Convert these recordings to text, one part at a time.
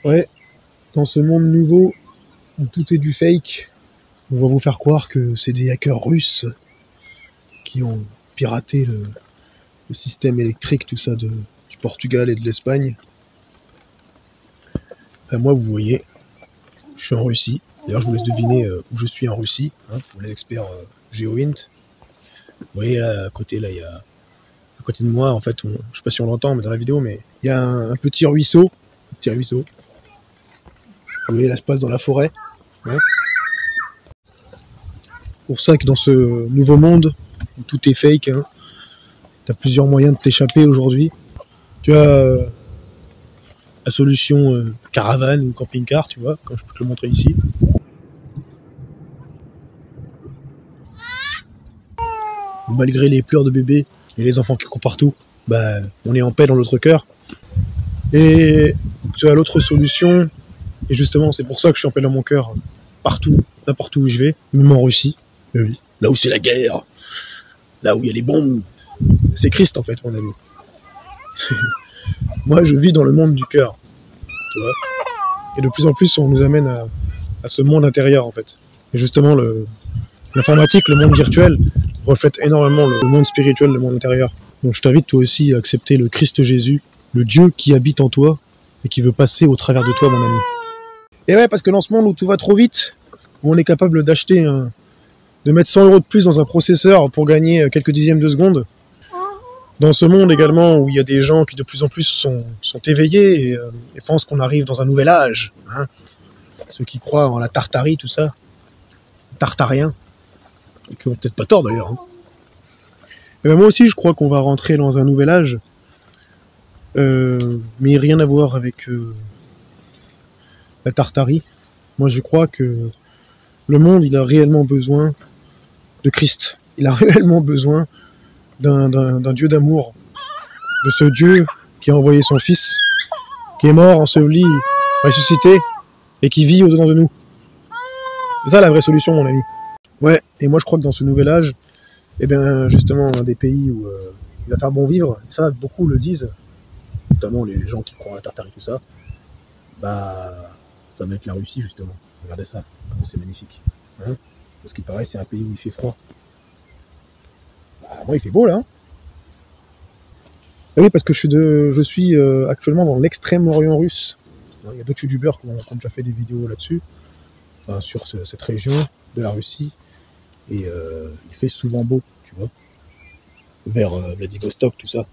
Ouais, dans ce monde nouveau, où tout est du fake, on va vous faire croire que c'est des hackers russes qui ont piraté le système électrique, tout ça, du Portugal et de l'Espagne. Moi, vous voyez, je suis en Russie. D'ailleurs, je vous laisse deviner où je suis en Russie, hein, pour les experts GeoInt. Vous voyez, là, à côté, là, il y a... À côté de moi, en fait, je sais pas si on l'entend, mais dans la vidéo, mais il y a un petit ruisseau. Un petit ruisseau. Vous voyez, là, se passe dans la forêt. Hein. Pour ça que dans ce nouveau monde, où tout est fake, hein, tu as plusieurs moyens de t'échapper aujourd'hui. Tu as la solution caravane ou camping-car, tu vois, comme je peux te le montrer ici. Malgré les pleurs de bébé et les enfants qui courent partout, bah, on est en paix dans notre cœur. Et tu as l'autre solution, et justement c'est pour ça que je suis en paix dans mon cœur, partout, n'importe où je vais, même en Russie, là où c'est la guerre, là où il y a les bombes, c'est Christ en fait mon ami. Moi je vis dans le monde du cœur, tu vois, et de plus en plus on nous amène à ce monde intérieur en fait. Et justement l'informatique, le monde virtuel, reflète énormément le monde spirituel, le monde intérieur. Donc je t'invite toi aussi à accepter le Christ Jésus, le Dieu qui habite en toi et qui veut passer au travers de toi, mon ami. Et ouais, parce que dans ce monde où tout va trop vite, où on est capable d'acheter, de mettre 100 € de plus dans un processeur pour gagner quelques dixièmes de seconde, dans ce monde également où il y a des gens qui de plus en plus sont éveillés et pensent qu'on arrive dans un nouvel âge, hein. Ceux qui croient en la tartarie, tout ça, tartariens, et qui ont peut-être pas tort d'ailleurs. Hein. Et ben moi aussi je crois qu'on va rentrer dans un nouvel âge, mais rien à voir avec la tartarie. Moi je crois que le monde il a réellement besoin de Christ. Il a réellement besoin d'un Dieu d'amour, de ce Dieu qui a envoyé son Fils, qui est mort, enseveli, ressuscité, et qui vit au-dedans de nous. C'est ça la vraie solution, mon ami. Ouais, et moi je crois que dans ce nouvel âge, eh bien justement, un des pays où il va faire bon vivre, ça beaucoup le disent, notamment les gens qui croient à la tartarie, tout ça, bah ça va être la Russie justement. Regardez ça, c'est magnifique. Hein, parce qu'il paraît c'est un pays où il fait froid. Bah moi il fait beau là. Hein. Oui, parce que je suis actuellement dans l'extrême-orient russe. Il y a d'autres youtubeurs qui ont déjà fait des vidéos là-dessus, enfin, sur cette région de la Russie. Et il fait souvent beau, tu vois, vers Vladivostok, tout ça.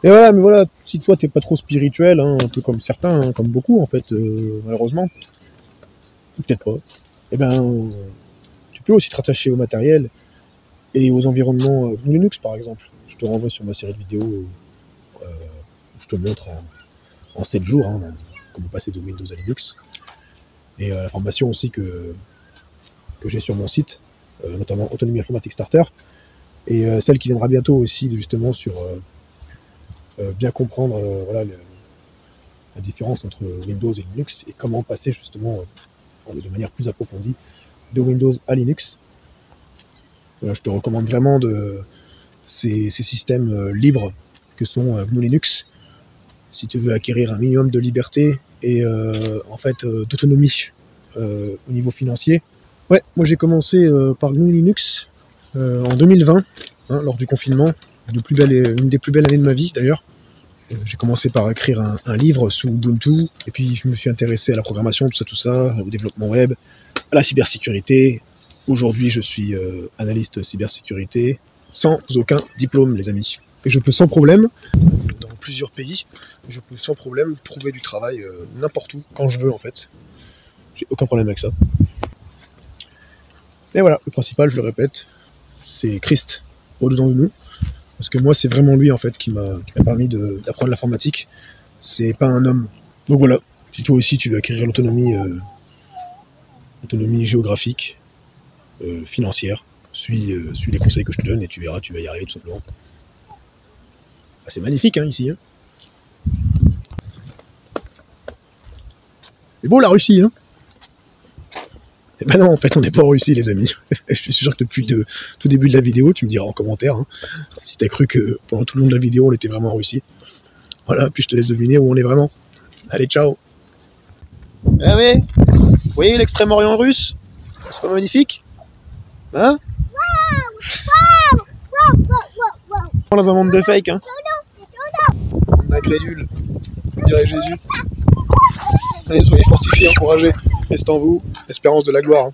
Et voilà, mais voilà, si toi t'es pas trop spirituel, hein, un peu comme certains, hein, comme beaucoup en fait, malheureusement, ou peut-être pas, eh ben, tu peux aussi te rattacher au matériel et aux environnements Linux par exemple. Je te renvoie sur ma série de vidéos où je te montre en 7 jours hein, comment passer de Windows à Linux. Et la formation aussi que j'ai sur mon site, notamment Autonomie Informatique Starter, et celle qui viendra bientôt aussi justement sur bien comprendre voilà, la différence entre Windows et Linux et comment passer justement de manière plus approfondie de Windows à Linux. Voilà, je te recommande vraiment ces systèmes libres que sont GNU Linux si tu veux acquérir un minimum de liberté et en fait d'autonomie au niveau financier. Ouais, moi j'ai commencé par GNU Linux en 2020, hein, lors du confinement, une des plus belles années de ma vie d'ailleurs. J'ai commencé par écrire un livre sous Ubuntu, et puis je me suis intéressé à la programmation, tout ça, au développement web, à la cybersécurité. Aujourd'hui je suis analyste cybersécurité, sans aucun diplôme les amis. Et je peux sans problème, dans plusieurs pays, je peux sans problème trouver du travail n'importe où, quand je veux en fait. J'ai aucun problème avec ça. Et voilà, le principal, je le répète, c'est Christ au-dedans de nous. Parce que moi, c'est vraiment lui en fait qui m'a permis d'apprendre l'informatique. C'est pas un homme. Donc voilà, si toi aussi tu veux acquérir l'autonomie géographique, financière, suis les conseils que je te donne et tu verras, tu vas y arriver tout simplement. Ah, c'est magnifique hein, ici. Hein. C'est beau la Russie, hein. Eh ben non, en fait, on n'est pas en Russie, les amis. Je suis sûr que depuis le tout début de la vidéo, tu me diras en commentaire hein, si t'as cru que pendant tout le long de la vidéo, on était vraiment en Russie. Voilà, puis je te laisse deviner où on est vraiment. Allez, ciao! Ah ouais. Vous voyez l'Extrême-Orient russe? C'est pas magnifique? Hein? Dans un monde de fake, hein. On a crédule, comme dirait Jésus. Allez, soyez fortifiés, encouragés. Restez en vous, espérance de la gloire. Hein.